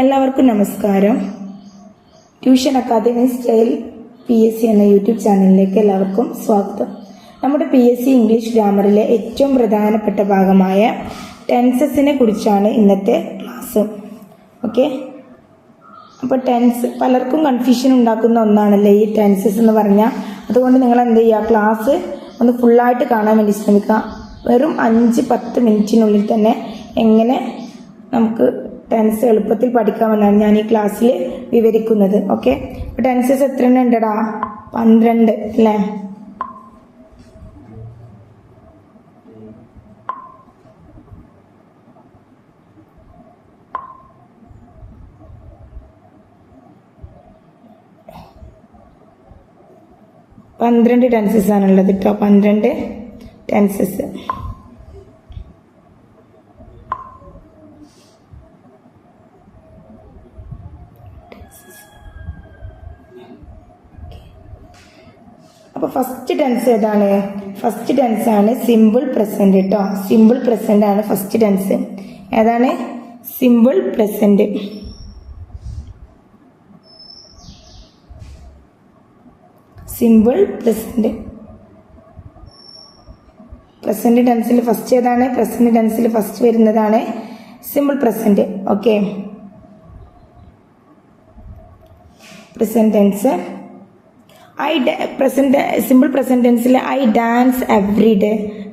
എല്ലാവർക്കും നമസ്കാരം. Tuition academy style PSC എന്ന യൂട്യൂബ് ചാനലിലേക്ക് എല്ലാവർക്കും സ്വാഗതം. നമ്മുടെ PSC ഇംഗ്ലീഷ് ഗ്രാമറിലെ ഏറ്റവും പ്രധാനപ്പെട്ട ഭാഗമായ ടെൻസസിനെ കുറിച്ചാണ് ഇന്നത്തെ ക്ലാസ്. ഓക്കെ, അപ്പോൾ ടെൻസ് പലർക്കും കൺഫ്യൂഷൻ ഉണ്ടാക്കുന്ന ഒന്നാണല്ലേ ഈ ടെൻസസ് എന്ന് പറഞ്ഞാൽ. അതുകൊണ്ട് നിങ്ങൾ എന്ത് ചെയ്യുക, ക്ലാസ് ഒന്ന് ഫുള്ളായിട്ട് കാണാൻ വേണ്ടി ശ്രമിക്കുക. വെറും 5-10 മിനിറ്റിനുള്ളിൽ തന്നെ എങ്ങനെ നമുക്ക് ടെൻസ് എളുപ്പത്തിൽ പഠിക്കാമെന്നാണ് ഞാൻ ഈ ക്ലാസ്സിൽ വിവരിക്കുന്നത്. ഓക്കെ, ടെൻസസ് എത്ര എണ്ണം ഉണ്ടടാ? 12 അല്ലേ? പന്ത്രണ്ട് ടെൻസസ് ആണുള്ളത് കേട്ടോ. 12 ടെൻസസ്. അപ്പോൾ ഫസ്റ്റ് ടെൻസ് ഏതാണ്? ഫസ്റ്റ് ടെൻസ് ആണ് സിമ്പിൾ പ്രസന്റ് കേട്ടോ. സിമ്പിൾ പ്രസന്റ് ആണ് ഫസ്റ്റ് ടെൻസ്. ഏതാണ്? Simple present. Simple present. Present ടെൻസിൽ ഫസ്റ്റ് ഏതാണ്? പ്രസന്റ് ടെൻസിൽ ഫസ്റ്റ് വരുന്നതാണ് simple present. Okay, present tense. Simple present ടെൻസിൽ ഐ ഡാൻസ് എവറി ഡേ.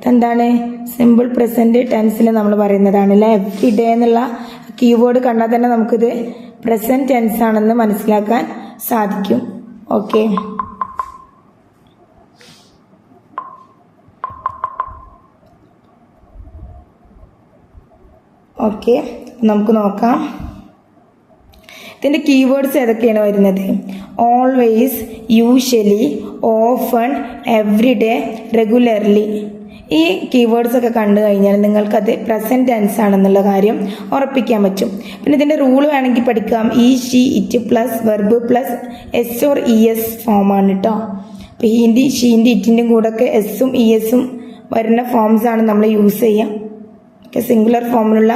എന്താണ്? സിമ്പിൾ പ്രസന്റ് ടെൻസിൽ നമ്മൾ പറയുന്നതാണ് അല്ലെ. എവറി ഡേ എന്നുള്ള കീവേഡ് കണ്ടാൽ തന്നെ നമുക്കിത് പ്രസന്റ് ടെൻസ് ആണെന്ന് മനസ്സിലാക്കാൻ സാധിക്കും. ഓക്കെ, ഓക്കെ നമുക്ക് നോക്കാം ഇതിന്റെ കീവേഡ്സ് ഏതൊക്കെയാണ് വരുന്നത്. Always, usually, often, everyday, regularly. ഈ കീവേഡ്സ് ഒക്കെ കണ്ടു കഴിഞ്ഞാൽ നിങ്ങൾക്കത് പ്രസന്റ് ടെൻസ് ആണെന്നുള്ള കാര്യം ഉറപ്പിക്കാൻ പറ്റും. പിന്നെ ഇതിന്റെ റൂൾ വേണമെങ്കിൽ പഠിക്കാം. ഈ, she, it plus verb plus S or ES ഫോമാണ് കേട്ടോ. അപ്പോൾ ഹീൻ്റെ, ഷീൻ്റെ, ഇറ്റിൻ്റെയും കൂടെ ഒക്കെ എസ്സും ESും വരുന്ന ഫോംസ് ആണ് നമ്മൾ യൂസ് ചെയ്യുക. ഓക്കെ, സിംഗുലർ ഫോമിലുള്ള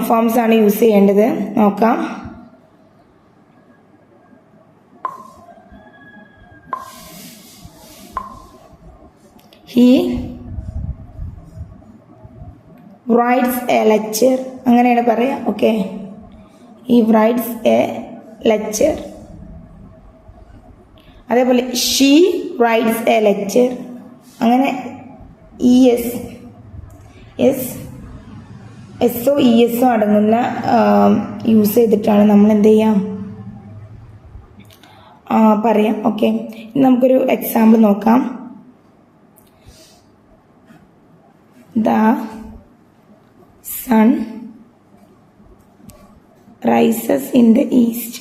ഫോംസ് ആണ് യൂസ് ചെയ്യേണ്ടത്. നോക്കാം. ഹി റൈറ്റ്സ് എ ലെക്ചർ, അങ്ങനെയാണ് പറയാ. Okay, he rights A lecture. അതേപോലെ ഷീ റൈറ്റ്സ് എ ലെക്ചർ. അങ്ങനെ എസ്സോ ESO അടങ്ങുന്ന യൂസ് ചെയ്തിട്ടാണ് നമ്മൾ എന്ത് ചെയ്യാം പറയാം. ഓക്കെ, നമുക്കൊരു എക്സാമ്പിൾ നോക്കാം. The sun rises in the east.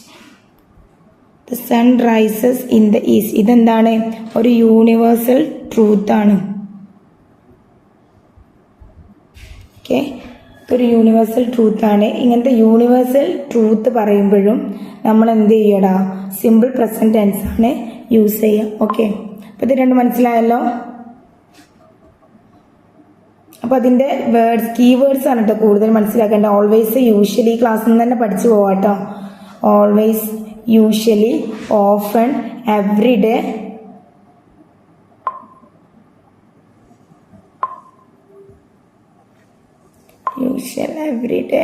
The sun rises in the east. ഇതെന്താണ്? ഒരു യൂണിവേഴ്സൽ ട്രൂത്ത് ആണ്. ഓക്കെ, ഒരു യൂണിവേഴ്സൽ ട്രൂത്ത് ആണ്. ഇങ്ങനത്തെ യൂണിവേഴ്സൽ ട്രൂത്ത് പറയുമ്പോഴും നമ്മൾ എന്ത് ചെയ്യടാ? സിമ്പിൾ പ്രസന്റ് ടെൻസ് ആണ് യൂസ് ചെയ്യുക. ഓക്കെ, അപ്പോൾ ഇത് രണ്ടും മനസ്സിലായല്ലോ. അപ്പോൾ അതിൻ്റെ വേർഡ്സ്, കീവേഡ്സ് ആണ് കേട്ടോ കൂടുതൽ മനസ്സിലാക്കേണ്ടത്. ഓൾവേസ്, യൂഷ്വലി ക്ലാസ്സിൽ നിന്ന് തന്നെ പഠിച്ചു പോവാട്ടോ. Always, usually, often, everyday, usual, everyday.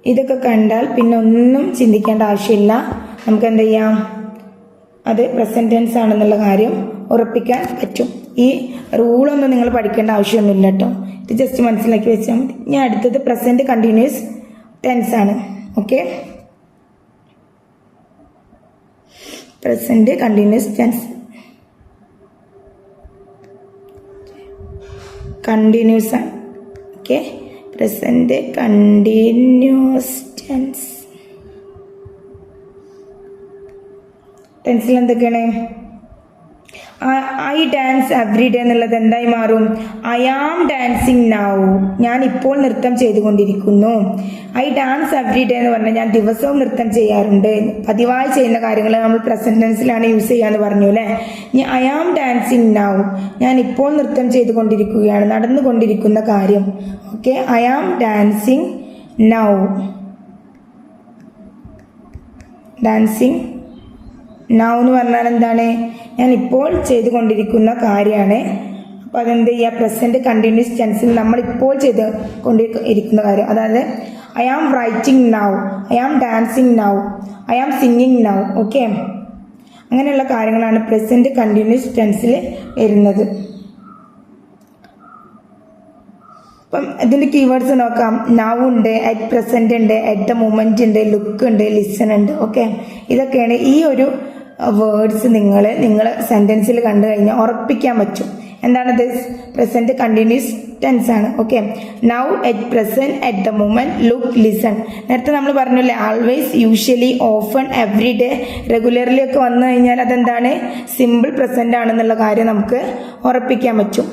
ഇതൊക്കെ കണ്ടാൽ പിന്നെ ഒന്നും ചിന്തിക്കേണ്ട ആവശ്യമില്ല. നമുക്ക് എന്ത് ചെയ്യാം, അത് പ്രസന്റ് ടെൻസ് ആണെന്നുള്ള കാര്യം ഉറപ്പിക്കാൻ പറ്റും. ഈ റൂളൊന്നും നിങ്ങൾ പഠിക്കേണ്ട ആവശ്യമൊന്നുമില്ല കേട്ടോ. ഇത് ജസ്റ്റ് മനസ്സിലാക്കി വെച്ചാൽ മതി. ഞാൻ അടുത്തത് പ്രസന്റ് കണ്ടിന്യൂസ് ടെൻസ് ആണ്. Okay, present continuous tense. Continuous ആണ്. Okay, present continuous tense. ടെൻസിൽ എന്തൊക്കെയാണ്? ഐ ഡാൻസ് എവറി ഡേ എന്നുള്ളത് എന്തായി മാറും? I am dancing now. ഞാൻ ഇപ്പോൾ നൃത്തം ചെയ്തുകൊണ്ടിരിക്കുന്നു. ഐ ഡാൻസ് എവറി ഡേ എന്ന് പറഞ്ഞാൽ ഞാൻ ദിവസവും നൃത്തം ചെയ്യാറുണ്ട്. പതിവായി ചെയ്യുന്ന കാര്യങ്ങൾ നമ്മൾ പ്രസന്റ് ടെൻസിലാണ് യൂസ് ചെയ്യാന്ന് പറഞ്ഞു അല്ലേ. ഐ ആം ഡാൻസിങ് നൗ, ഞാൻ ഇപ്പോൾ നൃത്തം ചെയ്തുകൊണ്ടിരിക്കുകയാണ്, നടന്നുകൊണ്ടിരിക്കുന്ന കാര്യം. Okay, I am dancing now. Dancing now എന്ന് പറഞ്ഞാൽ എന്താണ്? ഞാൻ ഇപ്പോൾ ചെയ്തുകൊണ്ടിരിക്കുന്ന കാര്യമാണ്. അപ്പോൾ അതെന്ത് ചെയ്യുക? പ്രസന്റ് കണ്ടിന്യൂസ് ടെൻസിൽ നമ്മൾ ഇപ്പോൾ ചെയ്തുകൊണ്ടിരിക്കുന്ന കാര്യം. അതായത് I am writing now, I am dancing now, I am singing now. Okay, അങ്ങനെയുള്ള കാര്യങ്ങളാണ് പ്രസന്റ് കണ്ടിന്യൂസ് ടെൻസിൽ വരുന്നത്. അപ്പം ഇതിൻ്റെ കീവേഡ്സ് നോക്കാം. നൗ ഉണ്ട്, അറ്റ് പ്രസന്റ് ഉണ്ട്, അറ്റ് ദ മൊമെന്റ് ഉണ്ട്, ലുക്ക് ഉണ്ട്, ലിസൺ ഉണ്ട്. ഓക്കെ, ഇതൊക്കെയാണ് ഈ ഒരു വേർഡ്സ് നിങ്ങൾ സെന്റൻസിൽ കണ്ടു കഴിഞ്ഞാൽ ഉറപ്പിക്കാൻ പറ്റും. എന്താണത്? പ്രസന്റ് കണ്ടിന്യൂസ് ടെൻസ് ആണ്. Okay, now, at present, at the moment, look, listen. നേരത്തെ നമ്മൾ പറഞ്ഞല്ലേ always, usually, often, every day, regularly ഒക്കെ വന്നു കഴിഞ്ഞാൽ അതെന്താണ്? സിമ്പിൾ പ്രസന്റ് ആണെന്നുള്ള കാര്യം നമുക്ക് ഉറപ്പിക്കാൻ പറ്റും.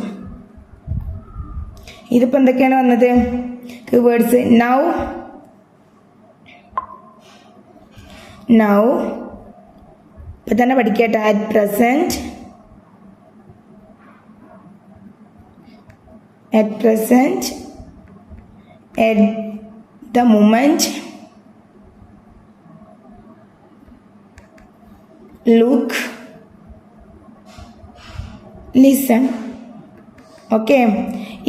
ഇതിപ്പോൾ എന്തൊക്കെയാണ് വന്നത്? കീവേഡ്സ് നൗ, നൗ ഇപ്പം തന്നെ പഠിക്കട്ടെ. At present, at present, at the moment, look, listen. Okay,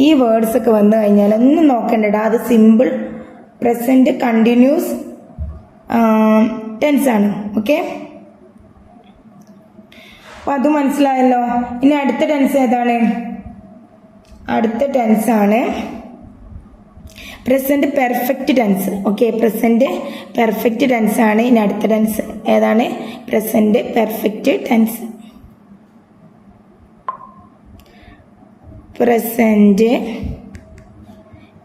ഈ വേർഡ്സ് ഒക്കെ വന്നു കഴിഞ്ഞാൽ ഒന്നും നോക്കണ്ടടാ, അത് സിമ്പിൾ പ്രസന്റ് കണ്ടിന്യൂസ് ടെൻസ് ആണ്. ഓക്കെ, അപ്പൊ അത് മനസ്സിലായല്ലോ. ഇനി അടുത്ത ടെൻസ് ഏതാണ്? അടുത്ത ടെൻസ് ആണ് present perfect tense. Okay, present perfect tense ആണ്. ഇനി അടുത്ത ടെൻസ് ഏതാണ്? Present perfect tense. Present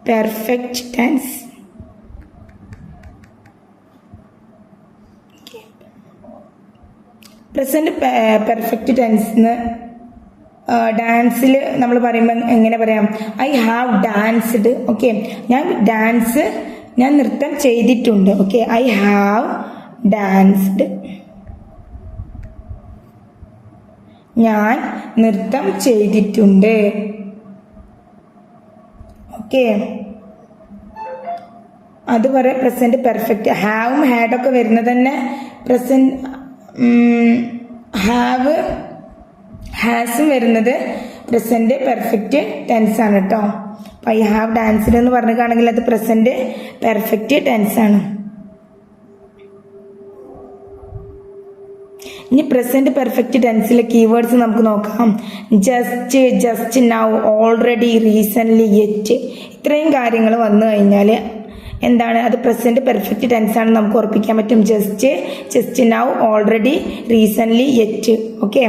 perfect tense. Present perfect ടെൻസിന് ഡാൻസിൽ നമ്മൾ പറയുമ്പോൾ എങ്ങനെ പറയാം? I have danced. ഓക്കെ, ഞാൻ നൃത്തം ചെയ്തിട്ടുണ്ട്. Okay, I have danced. ഞാൻ നൃത്തം ചെയ്തിട്ടുണ്ട്. ഓക്കെ, അത് പറയാം പ്രസന്റ് പെർഫെക്റ്റ്. ഹാവും ഹാഡൊക്കെ വരുന്നത് തന്നെ പ്രസന്റ്. ഹാവ് ഹാസും വരുന്നത് പ്രസന്റ് പെർഫെക്റ്റ് ടെൻസ് ആണ് കേട്ടോ. അപ്പം ഐ ഹാവ് ഡാൻസ്ഡ് എന്ന് പറഞ്ഞിട്ടാണെങ്കിൽ അത് പ്രസന്റ് പെർഫെക്റ്റ് ടെൻസ് ആണ്. ഇനി പ്രസന്റ് പെർഫെക്റ്റ് ടെൻസിലെ കീവേഡ്സ് നമുക്ക് നോക്കാം. Just, just now, already, recent, yet. ഇത്രയും കാര്യങ്ങൾ വന്നു കഴിഞ്ഞാൽ എന്താണ്? അത് പ്രസന്റ് പെർഫെക്റ്റ് ടെൻസ് ആണ് നമുക്ക് ഉറപ്പിക്കാൻ പറ്റും. Just, just now, already, recent, yet. Okay,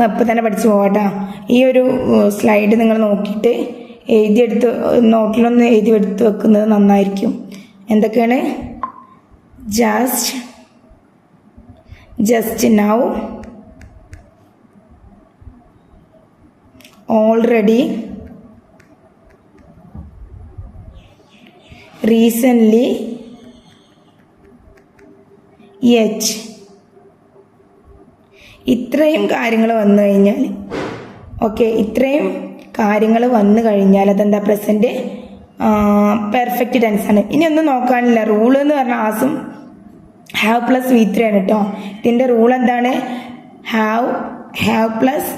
അപ്പം തന്നെ പഠിച്ചു പോകട്ടോ. ഈ ഒരു സ്ലൈഡ് നിങ്ങൾ നോക്കിയിട്ട് എഴുതിയെടുത്ത് നോട്ടിലൊന്ന് എഴുതിയെടുത്ത് വെക്കുന്നത് നന്നായിരിക്കും. എന്തൊക്കെയാണ്? Just, just now, already, recently, yet. ഇത്രയും കാര്യങ്ങൾ വന്നു കഴിഞ്ഞാൽ ഓക്കെ, ഇത്രയും കാര്യങ്ങൾ വന്നു കഴിഞ്ഞാൽ അതെന്താ? പ്രസന്റ് പെർഫെക്റ്റ് ടെൻസ് ആണ്. ഇനി ഒന്നും നോക്കാനില്ല. റൂൾ എന്ന് പറഞ്ഞാൽ ആസും ഹാവ് പ്ലസ് V3 ആണ് കേട്ടോ. ഇതിൻ്റെ റൂൾ എന്താണ്? ഹാവ് പ്ലസ്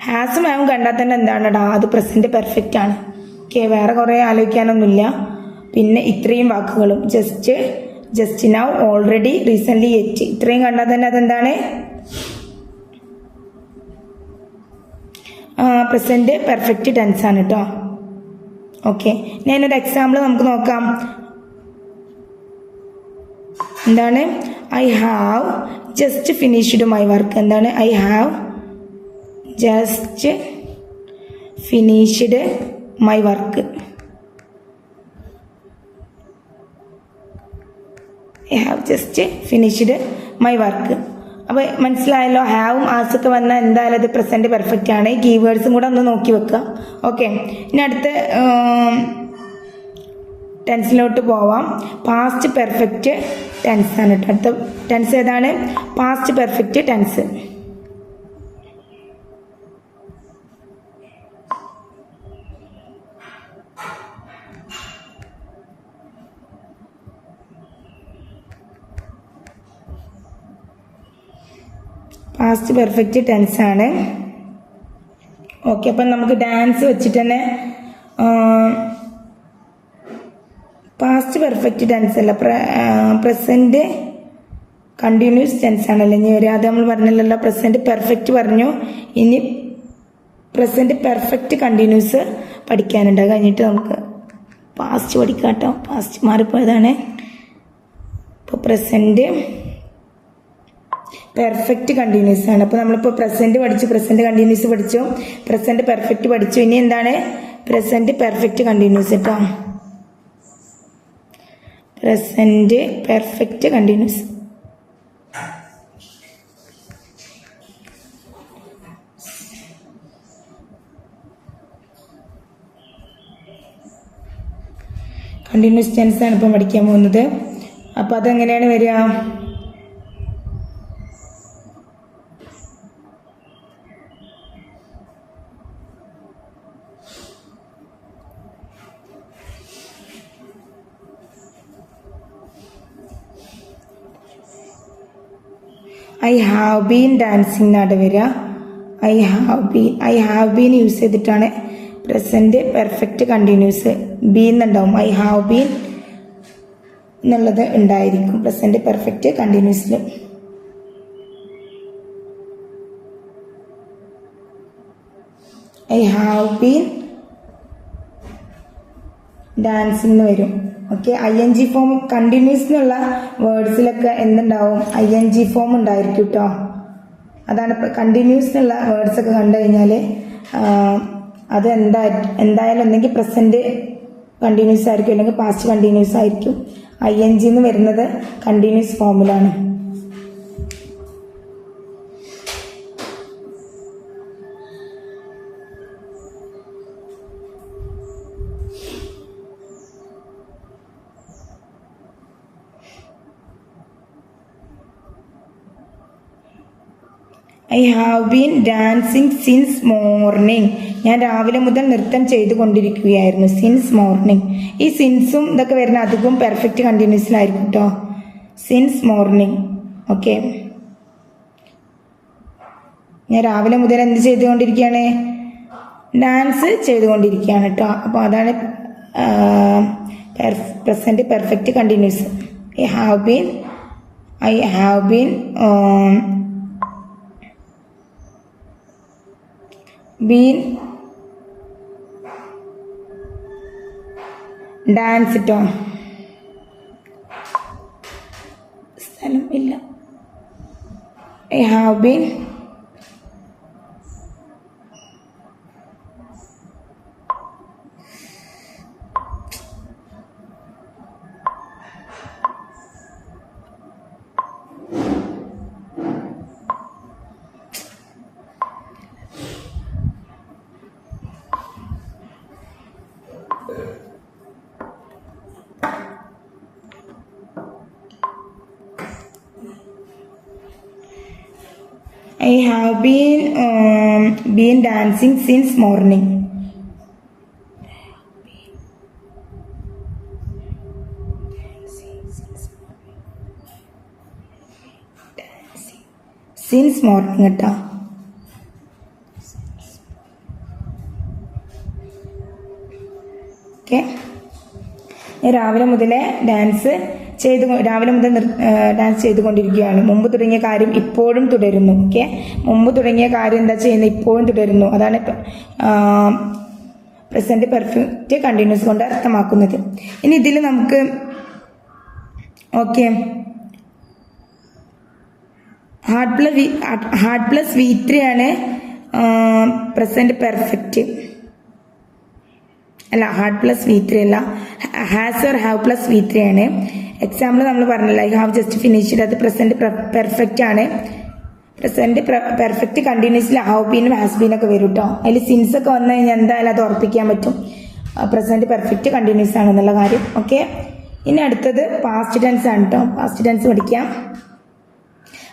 ഹാസും ഹാവും കണ്ടാൽ തന്നെ എന്താണെടാ? അത് പ്രസന്റ് പെർഫെക്റ്റ് ആണ്. ഓക്കെ, വേറെ കുറേ ആലോചിക്കാനൊന്നുമില്ല. പിന്നെ ഇത്രയും വാക്കുകളും just, just now, already, recently, yet. ഇത്രയും കണ്ടാൽ തന്നെ അതെന്താണ്? പ്രസന്റ് പെർഫെക്റ്റ് ടെൻസ് ആണ് കേട്ടോ. ഓക്കെ, ഞാനൊരു എക്സാമ്പിൾ നമുക്ക് നോക്കാം. എന്താണ്? I have just finished my work. എന്താണ്? I have just finished my work. I have just finished my work. അപ്പോൾ മനസ്സിലായല്ലോ. ഹാവും ആസൊക്കെ വന്നാൽ എന്തായാലും അത് പ്രസന്റ് പെർഫെക്റ്റ് ആണ്. കീവേഡ്സും കൂടെ ഒന്ന് നോക്കി വെക്കുക. ഓക്കെ, ഇനി അടുത്ത ടെൻസിലോട്ട് പോവാം. പാസ്റ്റ് പെർഫെക്റ്റ് ടെൻസ് ആണ് കേട്ടോ. അടുത്ത ടെൻസ് ഏതാണ്? Past perfect tense. Past perfect tense ആണ്. ഓക്കെ, അപ്പം നമുക്ക് ഡാൻസ് വെച്ചിട്ട് തന്നെ പാസ്റ്റ് പെർഫെക്റ്റ് ടെൻസ് അല്ല, പ്രസന്റ് കണ്ടിന്യൂസ് ടെൻസ് ആണല്ലോ ഇനി വരിക. അത് നമ്മൾ പറഞ്ഞില്ലല്ലോ, പ്രസന്റ് പെർഫെക്റ്റ് പറഞ്ഞു. ഇനി പ്രസന്റ് പെർഫെക്റ്റ് കണ്ടിന്യൂസ് പഠിക്കാനുണ്ട്. അത് കഴിഞ്ഞിട്ട് നമുക്ക് പാസ്റ്റ് പഠിക്കാം കേട്ടോ. പാസ്റ്റ് മാറിപ്പോയതാണ്. ഇപ്പോൾ പ്രസന്റ് പെർഫെക്റ്റ് കണ്ടിന്യൂസ് ആണ്. അപ്പോൾ നമ്മളിപ്പോൾ പ്രസന്റ് പഠിച്ചു, പ്രസന്റ് കണ്ടിന്യൂസ് പഠിച്ചു, പ്രസന്റ് പെർഫെക്റ്റ് പഠിച്ചു. ഇനി എന്താണ്? പ്രസന്റ് പെർഫെക്റ്റ് കണ്ടിന്യൂസ് കേട്ടോ. Present perfect continuous. Continuous tense ആണ് ഇപ്പം പഠിക്കാൻ പോകുന്നത്. അപ്പോൾ അതെങ്ങനെയാണ് വരിക? ഐ ഹാവ് ബീൻ ഡാൻസിങ് എന്നാണ് വരിക. ഐ ഹാവ് ബീൻ യൂസ് ചെയ്തിട്ടാണ് പ്രസന്റ് പെർഫെക്റ്റ് കണ്ടിന്യൂസ്. ബീൻ എന്നുണ്ടാവും. ഐ ഹാവ് ബീൻ എന്നുള്ളത് ഉണ്ടായിരിക്കും പ്രസന്റ് പെർഫെക്റ്റ് കണ്ടിന്യൂസിൽ. ഐ ഹാവ് ബീൻ ഡാൻസിങ് എന്ന് വരും. ഓക്കെ, ING ഫോം കണ്ടിന്യൂസ് എന്നുള്ള വേർഡ്സിലൊക്കെ എന്തുണ്ടാവും? ING ഫോം ഉണ്ടായിരിക്കും കേട്ടോ. അതാണ് കണ്ടിന്യൂസ് എന്നുള്ള വേർഡ്സ് ഒക്കെ കണ്ടു കഴിഞ്ഞാൽ അത് എന്തായാലും ഒന്നെങ്കിൽ പ്രസന്റ് കണ്ടിന്യൂസ് ആയിരിക്കും, അല്ലെങ്കിൽ പാസ്റ്റ് കണ്ടിന്യൂസ് ആയിരിക്കും. ING എന്ന് വരുന്നത് കണ്ടിന്യൂസ് ഫോമിലാണ്. I have been dancing since morning. ഞാൻ രാവിലെ മുതൽ നൃത്തം ചെയ്തുകൊണ്ടിരിക്കുകയായിരുന്നു. Since morning. ഈ സിൻസും ഇതൊക്കെ വരുന്ന അധികം പെർഫെക്റ്റ് കണ്ടിന്യൂസിലായിരിക്കും കേട്ടോ. Since morning. ഓക്കെ, ഞാൻ രാവിലെ മുതൽ എന്ത് ചെയ്തുകൊണ്ടിരിക്കുകയാണ്? ഡാൻസ് ചെയ്തുകൊണ്ടിരിക്കുകയാണ് കേട്ടോ. അപ്പോൾ അതാണ് present perfect continuous. I have been dance ഇട്ടോ. സ്ഥലം ഇല്ല. I have been I have been dancing since morning. Since morning കേട്ടോ. ഓക്കെ, രാവിലെ മുതലേ ഡാൻസ് ചെയ്തുകൊണ്ടിരിക്കുകയാണ്. മുമ്പ് തുടങ്ങിയ കാര്യം ഇപ്പോഴും തുടരുന്നു. ഓക്കെ, മുമ്പ് തുടങ്ങിയ കാര്യം എന്താ ചെയ്യുന്നത്? ഇപ്പോഴും തുടരുന്നു. അതാണ് പ്രസന്റ് പെർഫെക്റ്റ് കണ്ടിന്യൂസ് കൊണ്ട് അർത്ഥമാക്കുന്നത്. ഇനി ഇതിൽ നമുക്ക് ഓക്കെ ഹാർഡ് പ്ലസ് V3 ആണ് പ്രസന്റ് പെർഫെക്റ്റ്. അല്ല, ഹാർഡ് പ്ലസ് V3 അല്ല, has or have plus V3 ആണ്. എക്സാമ്പിൾ നമ്മൾ പറഞ്ഞില്ല, ഐ ഹാവ് ജസ്റ്റ് ഫിനിഷ്ഡ്, അത് പ്രസന്റ് പെർഫെക്റ്റ് ആണ്. പ്രസന്റ് പെർഫെക്റ്റ് കണ്ടിന്യൂസിൽ ഹാവ് ബീനും ഹാസ് ബീനൊക്കെ വരും കേട്ടോ. അതിൽ സിൻസ് ഒക്കെ വന്നു കഴിഞ്ഞാൽ എന്തായാലും അത് ഉറപ്പിക്കാൻ പറ്റും പ്രസന്റ് പെർഫെക്റ്റ് കണ്ടിന്യൂസ് ആണെന്നുള്ള കാര്യം. ഓക്കെ, ഇനി അടുത്തത് പാസ്റ്റ് ടെൻസ് ആണ് കേട്ടോ. പാസ്റ്റ് ടെൻസ് പഠിക്കാം.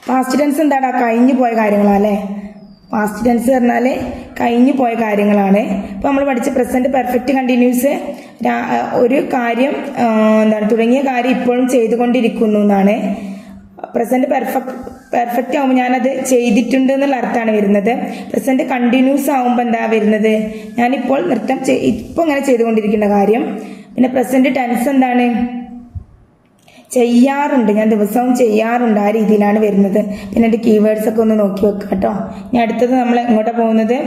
പാസ്റ്റ് ടെൻസ് എന്താടാ? കഴിഞ്ഞു പോയ കാര്യങ്ങളാണ് അല്ലേ. പാസ്റ്റ് ടെൻസ് പറഞ്ഞാൽ കഴിഞ്ഞു പോയ കാര്യങ്ങളാണ്. ഇപ്പൊ നമ്മൾ പഠിച്ച പ്രസന്റ് പെർഫെക്റ്റ് കണ്ടിന്യൂസ് ഒരു കാര്യം എന്താണ് തുടങ്ങിയ കാര്യം ഇപ്പോഴും ചെയ്തുകൊണ്ടിരിക്കുന്നു എന്നാണ്. പ്രസന്റ് പെർഫെക്റ്റ് ആകുമ്പോൾ ഞാനത് ചെയ്തിട്ടുണ്ട് എന്നുള്ള അർത്ഥമാണ് വരുന്നത്. പ്രസന്റ് കണ്ടിന്യൂസ് ആകുമ്പോൾ എന്താ വരുന്നത്? ഞാനിപ്പോൾ ഇപ്പൊ ഇങ്ങനെ ചെയ്തുകൊണ്ടിരിക്കുന്ന കാര്യം. പിന്നെ പ്രസന്റ് ടെൻസ് എന്താണ്? ചെയ്യാറുണ്ട്, ഞാൻ ദിവസവും ചെയ്യാറുണ്ട്, ആ രീതിയിലാണ് വരുന്നത്. പിന്നെ എൻ്റെ കീവേഡ്സ് ഒക്കെ ഒന്ന് നോക്കി വെക്കുക കേട്ടോ. ഇനി അടുത്തത് നമ്മൾ എങ്ങോട്ടാ പോകുന്നത്?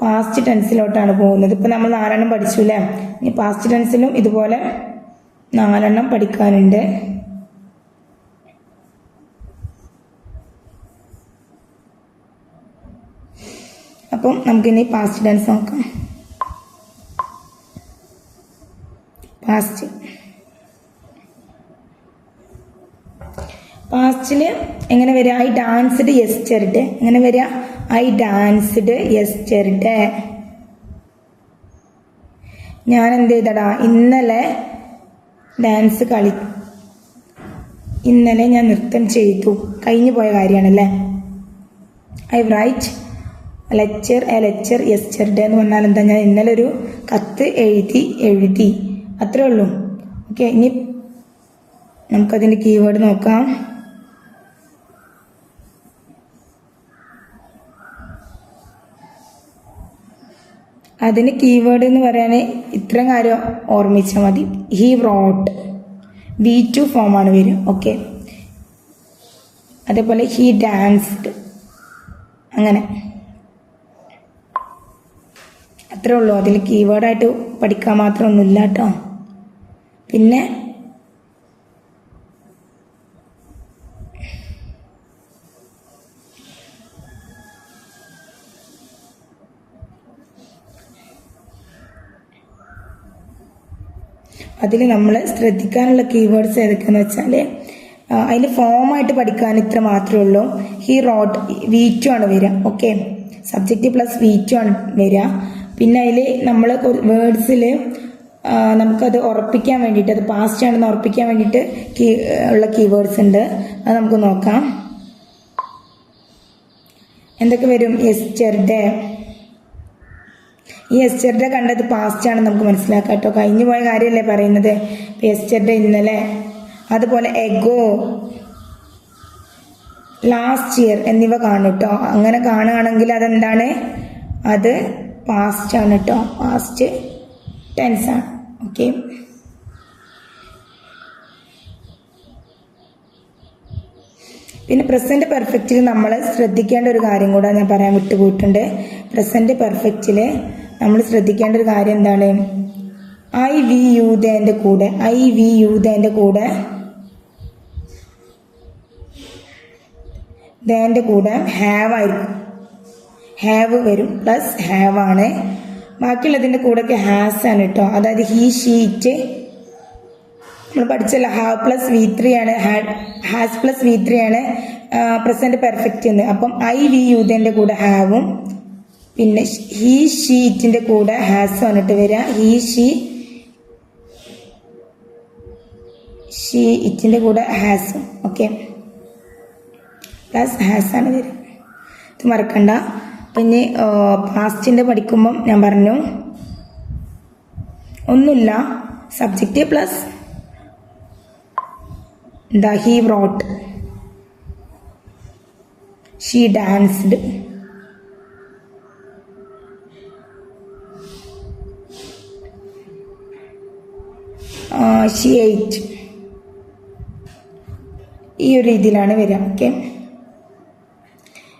പാസ്റ്റ് ടെൻസിലോട്ടാണ് പോകുന്നത്. ഇപ്പൊ നമ്മൾ 4 പഠിച്ചു അല്ലേ. ഇനി പാസ്റ്റ് ടെൻസിലും ഇതുപോലെ 4 പഠിക്കാനുണ്ട്. അപ്പം നമുക്കിനി പാസ്റ്റ് ടെൻസ് നോക്കാം. പാസ്റ്റില് എങ്ങനെ വരിക? I danced yesterday. എങ്ങനെ വരിക? I danced yesterday. ഞാൻ എന്ത് ചെയ്തടാ? ഇന്നലെ ഇന്നലെ ഞാൻ നൃത്തം ചെയ്തു. കഴിഞ്ഞു പോയ കാര്യമാണല്ലേ. I write a lecture yesterday എന്ന് പറഞ്ഞാൽ എന്താ? ഞാൻ ഇന്നലെ ഒരു കത്ത് എഴുതി അത്രേ ഉള്ളൂ. ഓക്കെ, ഇനി നമുക്കതിൻ്റെ കീവേഡ് നോക്കാം. അതിന് കീവേഡ് എന്ന് പറയാൻ ഇത്രയും കാര്യം ഓർമ്മിച്ചാൽ മതി. ഹി റോട്ട് V2 ഫോമാണ് വരും. ഓക്കെ, അതേപോലെ ഹി ഡാൻസ്ഡ്, അങ്ങനെ അത്രേ ഉള്ളൂ. അതിൽ കീവേഡായിട്ട് പഠിക്കാൻ മാത്രം ഒന്നുമില്ല കേട്ടോ. പിന്നെ അതിൽ നമ്മൾ ശ്രദ്ധിക്കാനുള്ള കീവേഡ്സ് ഏതൊക്കെയെന്ന് വെച്ചാൽ അതിൽ ഫോമായിട്ട് പഠിക്കാൻ ഇത്ര മാത്രമേ ഉള്ളൂ. ഹി റോട്ട് V2 ആണ് വരിക. ഓക്കെ, സബ്ജക്റ്റ് പ്ലസ് V2 ആണ് വരിക. പിന്നെ അതിൽ നമ്മൾ വേർഡ്സിൽ നമുക്കത് ഉറപ്പിക്കാൻ വേണ്ടിയിട്ട്, അത് പാസ്റ്റ് ആണെന്ന് ഉറപ്പിക്കാൻ വേണ്ടിയിട്ട് ഉള്ള കീവേഡ്സ് ഉണ്ട്. അത് നമുക്ക് നോക്കാം. എന്തൊക്കെ വരും? യെസ്റ്റർഡേ. ഈ യെസ്റ്റർഡേ കണ്ടത് പാസ്റ്റ് ആണെന്ന് നമുക്ക് മനസ്സിലാക്കാം കേട്ടോ. കഴിഞ്ഞു പോയ കാര്യമല്ലേ പറയുന്നത്. യെസ്റ്റർഡേ ഇന്നലെ. അതുപോലെ എഗോ, ലാസ്റ്റ് ഇയർ എന്നിവ കാണും കേട്ടോ. അങ്ങനെ കാണുകയാണെങ്കിൽ അതെന്താണ്? അത് പാസ്റ്റ് ആണ് കേട്ടോ. പാസ്റ്റ് ടെൻസ് ആണ്. ഓക്കെ, പിന്നെ പ്രസന്റ് പെർഫെക്റ്റിൽ നമ്മൾ ശ്രദ്ധിക്കേണ്ട ഒരു കാര്യം കൂടെ ഞാൻ പറയാൻ വിട്ടുപോയിട്ടുണ്ട്. പ്രസന്റ് പെർഫെക്റ്റിൽ നമ്മൾ ശ്രദ്ധിക്കേണ്ട ഒരു കാര്യം എന്താണ്? ഐ വി യു ദേൻ്റെ കൂടെ ഹാവ് ആയിരിക്കും. ഹാവ് വരും, പ്ലസ് ഹാവ് ആണ്. ബാക്കിയുള്ളതിൻ്റെ കൂടെയൊക്കെ ഹാസ് ആണ് കേട്ടോ. അതായത് ഹി ഷീറ്റ് നമ്മൾ പഠിച്ചല്ല, ഹാവ് പ്ലസ് V3 ആണ്, ഹാസ് പ്ലസ് V3 ആണ് പ്രസന്റ് പെർഫെക്റ്റ് എന്ന്. അപ്പം ഐ വി യൂതിൻ്റെ കൂടെ ഹാവും പിന്നെ ഹി ഷീറ്റിൻ്റെ കൂടെ ഹാസും വന്നിട്ട് വരിക. ഷീ ഇറ്റിൻ്റെ കൂടെ ഹാസും. ഓക്കെ, പ്ലസ് ഹാസ് ആണ് വരിക. ഇത് മറക്കണ്ട. അപ്പം ഇനി പാസ്റ്റിൻ്റെ പഠിക്കുമ്പം ഞാൻ പറഞ്ഞു ഒന്നുമില്ല, സബ്ജക്റ്റ് പ്ലസ് എന്താ? He wrote, she danced, she eight. ഈ ഒരു രീതിയിലാണ് വരിക. ഓക്കെ,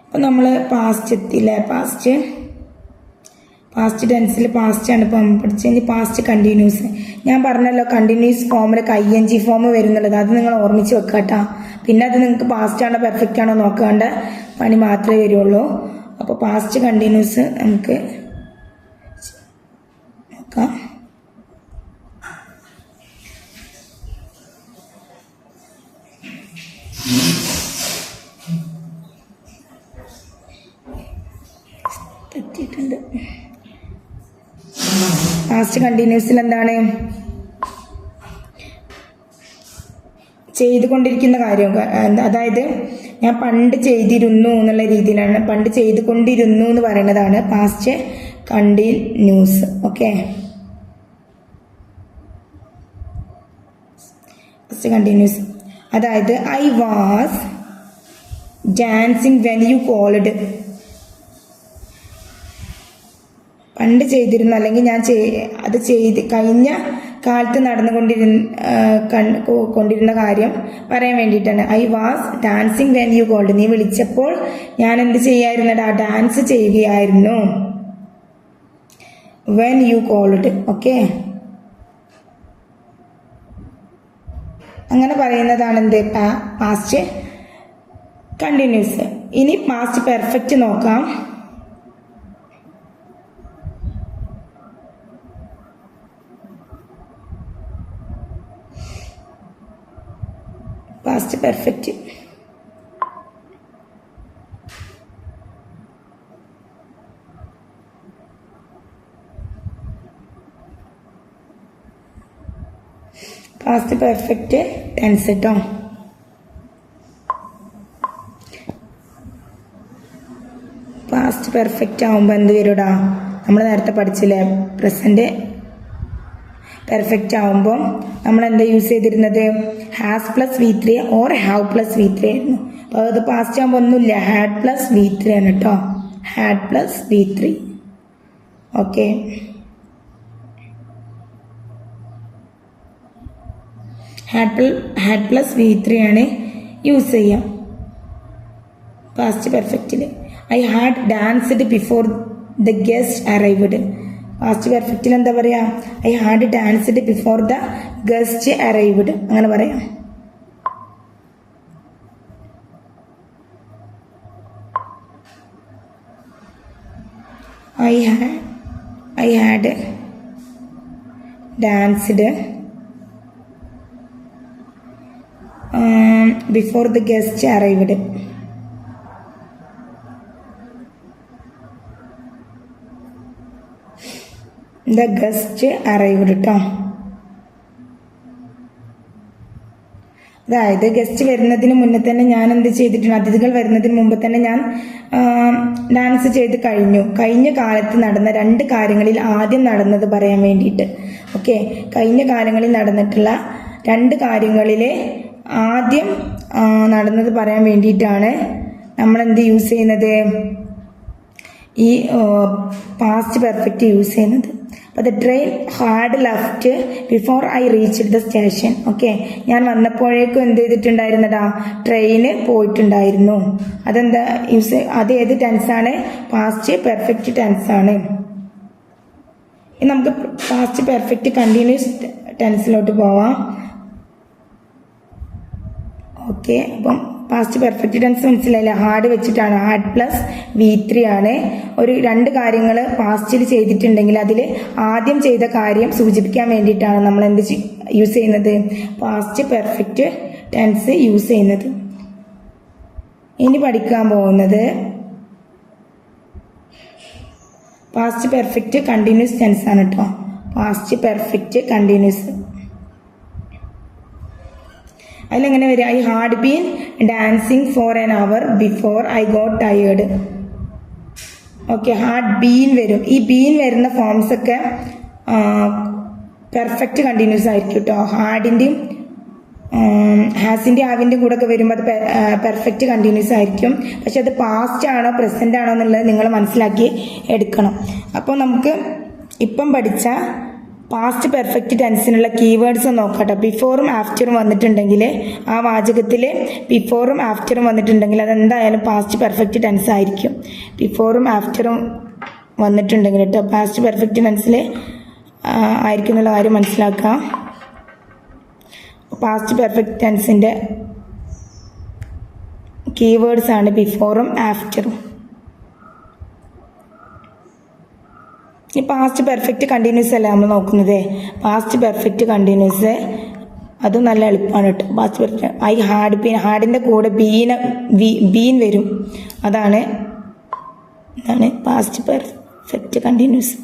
അപ്പം നമ്മൾ പാസ്റ്റ് എത്തിയില്ലേ? പാസ്റ്റ് ടെൻസിൽ പാസ്റ്റാണ് ഇപ്പം പഠിച്ചത്. ഇനി പാസ്റ്റ് കണ്ടിന്യൂസ്. ഞാൻ പറഞ്ഞല്ലോ കണ്ടിന്യൂസ് ഫോമിലൊക്കെ ING ഫോം വരുന്നുള്ളത്. അത് നിങ്ങൾ ഓർമ്മിച്ച് വെക്കുക കേട്ടോ. പിന്നെ അത് നിങ്ങൾക്ക് പാസ്റ്റ് ആണോ പെർഫെക്റ്റ് ആണോ നോക്കേണ്ട പണി മാത്രമേ വരുള്ളൂ. അപ്പോൾ പാസ്റ്റ് കണ്ടിന്യൂസ് നമുക്ക് നോക്കാം. പാസ്റ്റ് കണ്ടിന്യൂസിൽ എന്താണ്? ചെയ്തുകൊണ്ടിരിക്കുന്ന കാര്യം, അതായത് ഞാൻ പണ്ട് ചെയ്തിരുന്നു എന്നുള്ള രീതിയിലാണ്. പണ്ട് ചെയ്തുകൊണ്ടിരുന്നു എന്ന് പറയുന്നതാണ് past continuous. Okay, past continuous. അതായത് I was dancing when you called. പണ്ട് ചെയ്തിരുന്നു, അല്ലെങ്കിൽ ഞാൻ അത് കഴിഞ്ഞ കാലത്ത് കൊണ്ടിരുന്ന കാര്യം പറയാൻ വേണ്ടിയിട്ടാണ്. I was dancing when you called. നീ വിളിച്ചപ്പോൾ ഞാൻ എന്ത് ചെയ്യായിരുന്നടാ? ഡാൻസ് ചെയ്യുകയായിരുന്നു. When you called. ഓക്കെ, അങ്ങനെ പറയുന്നതാണ് എന്ത്? Past continuous. ഇനി പാസ്റ്റ് പെർഫെക്റ്റ് നോക്കാം. Past perfect. Past perfect tense കേട്ടോ. പാസ്റ്റ് പെർഫെക്റ്റ് ആവുമ്പോൾ എന്ത് വരുടാ? നമ്മൾ നേരത്തെ പഠിച്ചില്ലേ, പ്രസന്റ് പെർഫെക്റ്റ് ആവുമ്പോൾ നമ്മൾ എന്താ യൂസ് ചെയ്തിരുന്നത്? Has plus V3 or have plus V3 ആയിരുന്നു. അപ്പോൾ അത് പാസ്റ്റ് ആകുമ്പോൾ ഒന്നുമില്ല, ഹാഡ് പ്ലസ് V3 ആണ് കേട്ടോ. Had plus V3. Okay, had plus V3 ആണ് യൂസ് ചെയ്യാം പാസ്റ്റ് പെർഫെക്റ്റിൽ. I had danced before the guest arrived. Past പെർഫെക്റ്റിൽ എന്താ പറയാ? I had danced before the guest arrived. അങ്ങനെ പറയാം. I had danced before the guest arrived. The guest arrived കേട്ടോ. അതായത് ഗസ്റ്റ് വരുന്നതിന് മുന്നേ തന്നെ ഞാൻ എന്ത് ചെയ്തിട്ടുണ്ട്? അതിഥികൾ വരുന്നതിന് മുമ്പ് തന്നെ ഞാൻ ഡാൻസ് ചെയ്ത് കഴിഞ്ഞു. കഴിഞ്ഞ കാലത്ത് നടന്ന 2 കാര്യങ്ങളിൽ ആദ്യം നടന്നത് പറയാൻ വേണ്ടിയിട്ട്. ഓക്കെ, കഴിഞ്ഞ കാലങ്ങളിൽ നടന്നിട്ടുള്ള 2 കാര്യങ്ങളിൽ ആദ്യം നടന്നത് പറയാൻ വേണ്ടിയിട്ടാണ് നമ്മൾ എന്ത് യൂസ് ചെയ്യുന്നത്? ഈ പാസ്റ്റ് പെർഫെക്റ്റ് യൂസ് ചെയ്യുന്നത്. അപ്പോൾ the train had left before I reached the station. Okay, ഞാൻ വന്നപ്പോഴേക്കും എന്ത് ചെയ്തിട്ടുണ്ടായിരുന്നതാ? ട്രെയിന് പോയിട്ടുണ്ടായിരുന്നു. അതെന്താ യൂസ്? അത് ഏത് ടെൻസാണ്? Past perfect ടെൻസാണ്. ഇനി നമുക്ക് പാസ്റ്റ് പെർഫെക്റ്റ് കണ്ടിന്യൂസ് ടെൻസിലോട്ട് പോവാം. ഓക്കെ, അപ്പം പാസ്റ്റ് പെർഫെക്റ്റ് ടെൻസ് മനസ്സിലായില്ല? ഹാഡ് വെച്ചിട്ടാണ്. ഹാഡ് പ്ലസ് V3 ആണ്. ഒരു 2 കാര്യങ്ങൾ പാസ്റ്റിൽ ചെയ്തിട്ടുണ്ടെങ്കിൽ അതിൽ ആദ്യം ചെയ്ത കാര്യം സൂചിപ്പിക്കാൻ വേണ്ടിയിട്ടാണ് നമ്മൾ എന്ത് യൂസ് ചെയ്യുന്നത്? പാസ്റ്റ് പെർഫെക്റ്റ് ടെൻസ് യൂസ് ചെയ്യുന്നത്. ഇനി പഠിക്കാൻ പോകുന്നത് പാസ്റ്റ് പെർഫെക്റ്റ് കണ്ടിന്യൂസ് ടെൻസ് ആണ് കേട്ടോ. Past perfect continuous. അതിലെങ്ങനെ വരിക? I had been dancing for an hour before I got tired. Okay, had been വരും. ഈ ബീൻ വരുന്ന ഫോംസ് ഒക്കെ പെർഫെക്റ്റ് കണ്ടിന്യൂസ് ആയിരിക്കും കേട്ടോ. ഹാഡിൻ്റെയും ഹാസിൻ്റെ ആവിൻ്റെ കൂടെ ഒക്കെ വരുമ്പോൾ അത് പെർഫെക്റ്റ് കണ്ടിന്യൂസ് ആയിരിക്കും. പക്ഷെ അത് പാസ്റ്റ് ആണോ പ്രസന്റ് ആണോ എന്നുള്ളത് നിങ്ങൾ മനസ്സിലാക്കി എടുക്കണം. അപ്പോൾ നമുക്ക് ഇപ്പം പഠിച്ച പാസ്റ്റ് പെർഫെക്റ്റ് ടെൻസിനുള്ള കീവേഡ്സ് നോക്കട്ടെ. ബിഫോറും ആഫ്റ്ററും വന്നിട്ടുണ്ടെങ്കിൽ, ആ വാചകത്തിൽ ബിഫോറും ആഫ്റ്ററും വന്നിട്ടുണ്ടെങ്കിൽ അതെന്തായാലും പാസ്റ്റ് പെർഫെക്റ്റ് ടെൻസ് ആയിരിക്കും. ബിഫോറും ആഫ്റ്ററും വന്നിട്ടുണ്ടെങ്കിൽ കേട്ടോ പാസ്റ്റ് പെർഫെക്റ്റ് ടെൻസിൽ ആയിരിക്കും എന്നുള്ള കാര്യം മനസ്സിലാക്കാം. പാസ്റ്റ് പെർഫെക്റ്റ് ടെൻസിൻ്റെ കീവേഡ്സ് ആണ് ബിഫോറും ആഫ്റ്ററും. ഈ പാസ്റ്റ് പെർഫെക്റ്റ് കണ്ടിന്യൂസ് അല്ല നമ്മൾ നോക്കുന്നത്. പാസ്റ്റ് പെർഫെക്റ്റ് കണ്ടിന്യൂസ് അത് നല്ല എളുപ്പമാണ് കേട്ടോ. Past perfect I had been, ഹാഡിൻ്റെ കൂടെ ബീൻ വരും. അതാണ് past perfect continuous.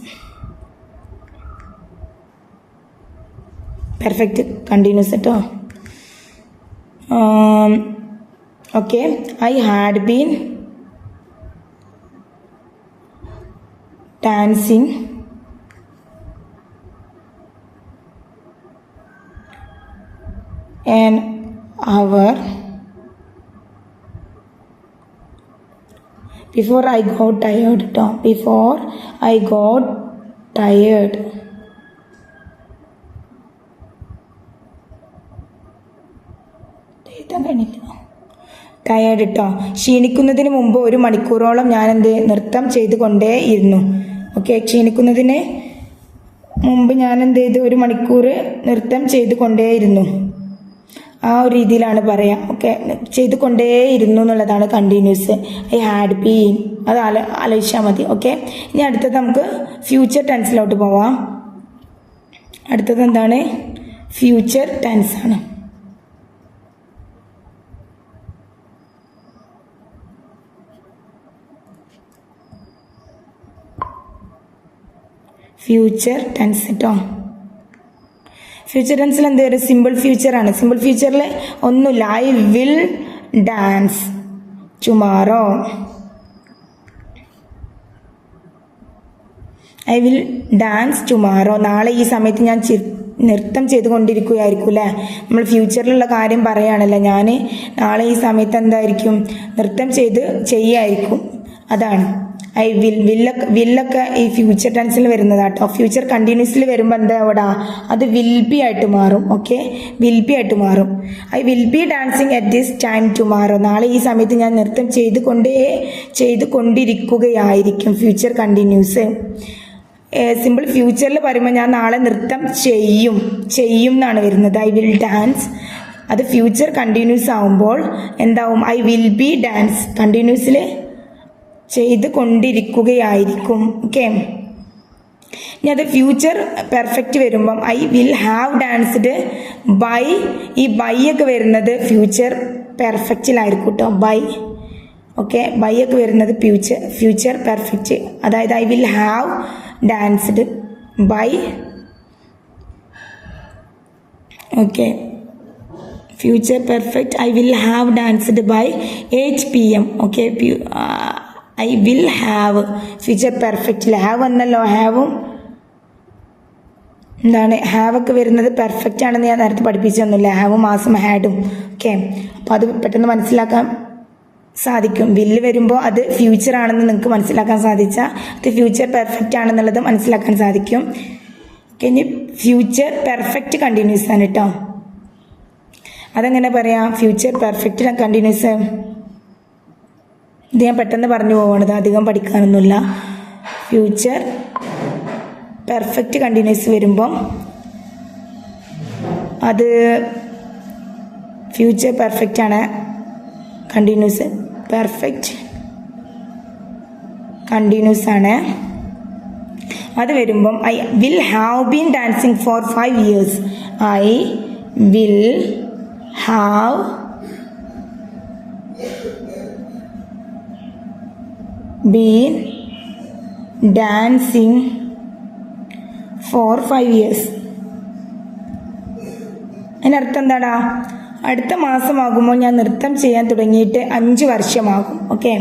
Perfect continuous കേട്ടോ. Okay, I had been dancing an hour before I got tired. Before I got tired. Tired കേട്ടോ. ക്ഷീണിക്കുന്നതിന് മുമ്പ് 1 മണിക്കൂറോളം ഞാൻ നൃത്തം ചെയ്തുകൊണ്ടേയിരുന്നു. ഓക്കെ, ക്ഷീണിക്കുന്നതിന് മുമ്പ് ഞാൻ 1 മണിക്കൂർ നൃത്തം ചെയ്തുകൊണ്ടേയിരുന്നു. ആ ഒരു രീതിയിലാണ് പറയാം. ഓക്കെ, ചെയ്തുകൊണ്ടേയിരുന്നു എന്നുള്ളതാണ് കണ്ടിന്യൂസ്. ഐ ഹാഡ് ബീൻ, അത് ആലോചിച്ചാൽ മതി. ഓക്കെ, ഇനി അടുത്തത് നമുക്ക് ഫ്യൂച്ചർ ടെൻസിലോട്ട് പോവാം. അടുത്തത് എന്താണ്? ഫ്യൂച്ചർ ടെൻസ് ആണ്. ഫ്യൂച്ചർ ടെൻസ് കേട്ടോ. ഫ്യൂച്ചർ ടെൻസിൽ എന്ത് വരും? സിമ്പിൾ ഫ്യൂച്ചറാണ്. സിമ്പിൾ ഫ്യൂച്ചറിൽ ഒന്നുമില്ല. I will dance tomorrow. I will dance tomorrow. നാളെ ഈ സമയത്ത് ഞാൻ നൃത്തം ചെയ്തുകൊണ്ടിരിക്കുകയായിരിക്കും അല്ലേ. നമ്മൾ ഫ്യൂച്ചറിലുള്ള കാര്യം പറയുകയാണല്ലോ. ഞാൻ നാളെ ഈ സമയത്ത് എന്തായിരിക്കും? നൃത്തം ചെയ്യായിരിക്കും. അതാണ് ഐ വില്ലൊക്കെ ഈ ഫ്യൂച്ചർ ടെൻസിൽ വരുന്നതാട്ടോ. ഫ്യൂച്ചർ കണ്ടിന്യൂസിൽ വരുമ്പോൾ എന്താ അവിടെ? അത് വിൽ ബി ആയിട്ട് മാറും. ഓക്കെ, വിൽ ബി ആയിട്ട് മാറും. I will B dancing at this time tomorrow. നാളെ ഈ സമയത്ത് ഞാൻ നൃത്തം ചെയ്തുകൊണ്ടിരിക്കുകയായിരിക്കും. Future continuous. സിമ്പിൾ ഫ്യൂച്ചറിൽ പറയുമ്പോൾ ഞാൻ നാളെ നൃത്തം ചെയ്യും എന്നാണ് വരുന്നത്. I will dance. അത് ഫ്യൂച്ചർ കണ്ടിന്യൂസ് ആവുമ്പോൾ എന്താവും? ഐ വിൽ ബി ഡാൻസ് കണ്ടിന്യൂസിൽ ചെയ്തുകൊണ്ടിരിക്കുകയായിരിക്കും. ഓക്കെ, ഇനി അത് ഫ്യൂച്ചർ പെർഫെക്റ്റ് വരുമ്പം I will have danced by. ഈ ബൈ ഒക്കെ വരുന്നത് ഫ്യൂച്ചർ പെർഫെക്റ്റിലായിരിക്കും കേട്ടോ. ബൈ. ഓക്കെ, ബൈ ഒക്കെ വരുന്നത് ഫ്യൂച്ചർ പെർഫെക്റ്റ്. അതായത് I will have danced by. Okay, future perfect I will have danced by 8 PM. Okay, I will have future പെർഫെക്റ്റിൽ have എന്നല്ലോ. ഹാവും എന്താണ്? ഹാവൊക്കെ വരുന്നത് പെർഫെക്റ്റ് ആണെന്ന് ഞാൻ നേരത്തെ പഠിപ്പിച്ചൊന്നുമില്ല. ഹാവും മാസം ഹാഡും. ഓക്കെ, അപ്പോൾ അത് പെട്ടെന്ന് മനസ്സിലാക്കാൻ സാധിക്കും. വില്ല് വരുമ്പോൾ അത് ഫ്യൂച്ചർ ആണെന്ന് നിങ്ങൾക്ക് മനസ്സിലാക്കാൻ സാധിച്ചാൽ അത് ഫ്യൂച്ചർ പെർഫെക്റ്റ് ആണെന്നുള്ളത് മനസ്സിലാക്കാൻ സാധിക്കും. ഓക്കെ, ഇനി ഫ്യൂച്ചർ പെർഫെക്റ്റ് കണ്ടിന്യൂസ് ആണ് കേട്ടോ. അതെങ്ങനെ പറയാം? ഫ്യൂച്ചർ പെർഫെക്റ്റ് കണ്ടിന്യൂസ് ഇത് ഞാൻ പെട്ടെന്ന് പറഞ്ഞു പോകണത്, അധികം പഠിക്കാനൊന്നുമില്ല. ഫ്യൂച്ചർ പെർഫെക്റ്റ് കണ്ടിന്യൂസ് വരുമ്പം അത് ഫ്യൂച്ചർ പെർഫെക്റ്റ് ആണ്. കണ്ടിന്യൂസ് പെർഫെക്റ്റ് കണ്ടിന്യൂസ് ആണ്. അത് വരുമ്പം I will have been dancing four 5 years. I will have been dancing for 5 years. അതിനർത്ഥം എന്താടാ? അടുത്ത മാസമാകുമ്പോൾ ഞാൻ നൃത്തം ചെയ്യാൻ തുടങ്ങിയിട്ട് 5 വർഷമാകും. ഓക്കെ,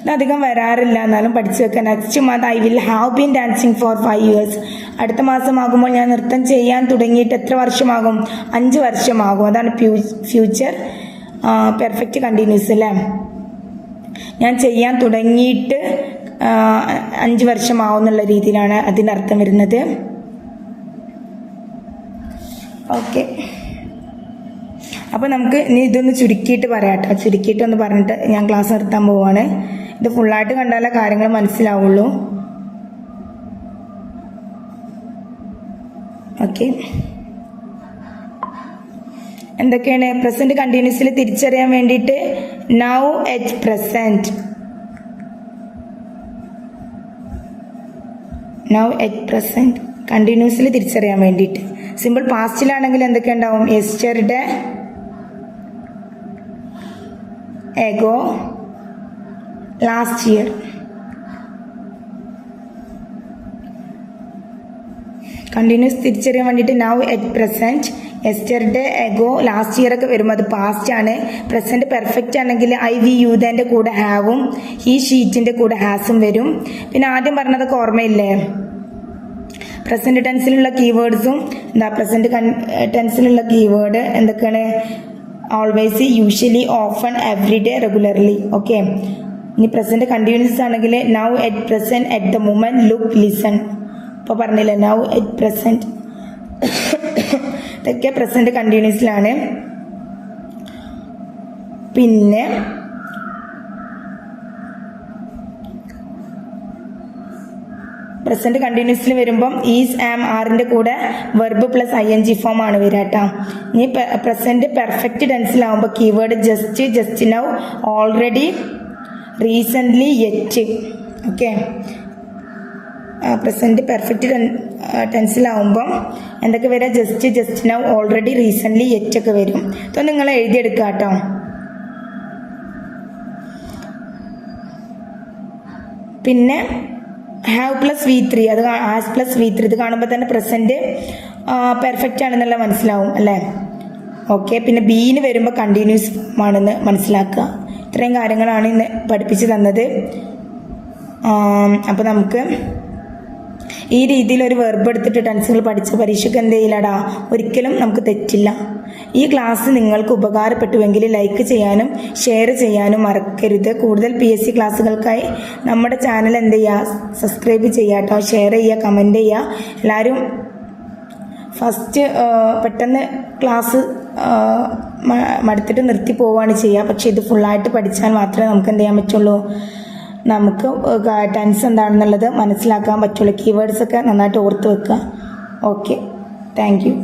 ഇതധികം വരാറില്ല, എന്നാലും പഠിച്ചു വെക്കാൻ. Next month I will have been dancing four 5 years. അടുത്ത മാസമാകുമ്പോൾ ഞാൻ നൃത്തം ചെയ്യാൻ തുടങ്ങിയിട്ട് എത്ര വർഷമാകും? 5 വർഷമാകും. അതാണ് ഫ്യൂച്ചർ പെർഫെക്റ്റ് കണ്ടിന്യൂസ് അല്ലേ. ഞാൻ ചെയ്യാൻ തുടങ്ങിയിട്ട് 5 വർഷമാവും എന്നുള്ള രീതിയിലാണ് അതിനർത്ഥം വരുന്നത്. ഓക്കെ, അപ്പോൾ നമുക്ക് ഇനി ഇതൊന്ന് ചുരുക്കിയിട്ട് പറയാം കേട്ടോ. ചുരുക്കിയിട്ടൊന്ന് പറഞ്ഞിട്ട് ഞാൻ ക്ലാസ് നിർത്താൻ പോവാണ്. ഇത് ഫുള്ളായിട്ട് കണ്ടാലേ കാര്യങ്ങൾ മനസ്സിലാവുള്ളൂ. ഓക്കെ, എന്തൊക്കെയാണ് പ്രസന്റ് കണ്ടിന്യൂസിൽ തിരിച്ചറിയാൻ വേണ്ടിയിട്ട്? Now at present, now at present കണ്ടിന്യൂസിൽ തിരിച്ചറിയാൻ വേണ്ടിയിട്ട്. സിമ്പിൾ പാസ്റ്റിലാണെങ്കിൽ എന്തൊക്കെ ഉണ്ടാവും? Yesterday, ago, last year. Continuous തിരിച്ചറിയാൻ വേണ്ടിയിട്ട് now at present, yesterday, ago, last year ഒക്കെ വരുമ്പോൾ അത് പാസ്റ്റ് ആണ്. പ്രസന്റ് പെർഫെക്റ്റ് ആണെങ്കിൽ ഐ വി യൂതേൻ്റെ കൂടെ ഹാവും ഹീ ഷീറ്റിൻ്റെ കൂടെ ഹാസും വരും. പിന്നെ ആദ്യം പറഞ്ഞതൊക്കെ ഓർമ്മയില്ലേ? പ്രസന്റ് ടെൻസിലുള്ള കീവേഡ്സും പ്രസന്റ് ടെൻസിലുള്ള കീവേഡ് എന്തൊക്കെയാണ്? Always, usually, often, every day, regularly. Okay, ഇനി പ്രസന്റ് കണ്ടിന്യൂസ് ആണെങ്കിൽ now at present, at the moment, look, listen. ഇപ്പോൾ പറഞ്ഞില്ലേ നൗ അറ്റ് പ്രസന്റ്, ഇതൊക്കെ പ്രസന്റ് കണ്ടിന്യൂസിലാണ്. പിന്നെ പ്രസന്റ് കണ്ടിന്യൂസിൽ വരുമ്പം ഈസ്, ആം, ആറിന്റെ കൂടെ വെർബ് പ്ലസ് ING ഫോം ആണ് വരിക കേട്ടോ. ഇനി പ്രസന്റ് പെർഫെക്റ്റ് ടെൻസിലാവുമ്പോൾ keyword just, just now, already, recently, yet. Okay, present perfect ടെൻസിലാവുമ്പം എന്തൊക്കെ വരിക? Just, just now, already, recently, yet ഒക്കെ വരും. ഇതൊന്നും നിങ്ങൾ എഴുതിയെടുക്കുക കേട്ടോ. പിന്നെ ഹാവ് പ്ലസ് V3, അത് ഹാസ് പ്ലസ് V3, ഇത് കാണുമ്പോൾ തന്നെ പ്രസന്റ് പെർഫെക്റ്റ് ആണെന്നുള്ള മനസ്സിലാവും അല്ലേ? ഓക്കെ, പിന്നെ ബീന് വരുമ്പോൾ കണ്ടിന്യൂസ് ആണെന്ന് മനസ്സിലാക്കുക. ഇത്രയും കാര്യങ്ങളാണ് ഇന്ന് പഠിപ്പിച്ചു തന്നത്. അപ്പോൾ നമുക്ക് ഈ രീതിയിൽ ഒരു വെർബ് എടുത്തിട്ട് ടെൻസുകൾ പഠിച്ച പരീക്ഷയ്ക്ക് എന്ത് ചെയ്യില്ലടാ, ഒരിക്കലും നമുക്ക് തെറ്റില്ല. ഈ ക്ലാസ് നിങ്ങൾക്ക് ഉപകാരപ്പെട്ടുവെങ്കിൽ ലൈക്ക് ചെയ്യാനും ഷെയർ ചെയ്യാനും മറക്കരുത്. കൂടുതൽ PSC ക്ലാസ്സുകൾക്കായി നമ്മുടെ ചാനൽ എന്ത് ചെയ്യുക? സബ്സ്ക്രൈബ് ചെയ്യുക കേട്ടോ, ഷെയർ ചെയ്യുക, കമൻറ്റ് ചെയ്യുക. എല്ലാവരും ഫസ്റ്റ് പെട്ടെന്ന് ക്ലാസ് മടുത്തിട്ട് നിർത്തി പോവുകയാണ് ചെയ്യുക. പക്ഷെ ഇത് ഫുള്ളായിട്ട് പഠിച്ചാൽ മാത്രമേ നമുക്ക് എന്ത് ചെയ്യാൻ പറ്റുള്ളൂ, നമുക്ക് ടെൻസ് എന്താണെന്നുള്ളത് മനസ്സിലാക്കാൻ പറ്റുള്ളൂ. കീവേഡ്സൊക്കെ നന്നായിട്ട് ഓർത്ത് വെക്കുക. Okay, thank you.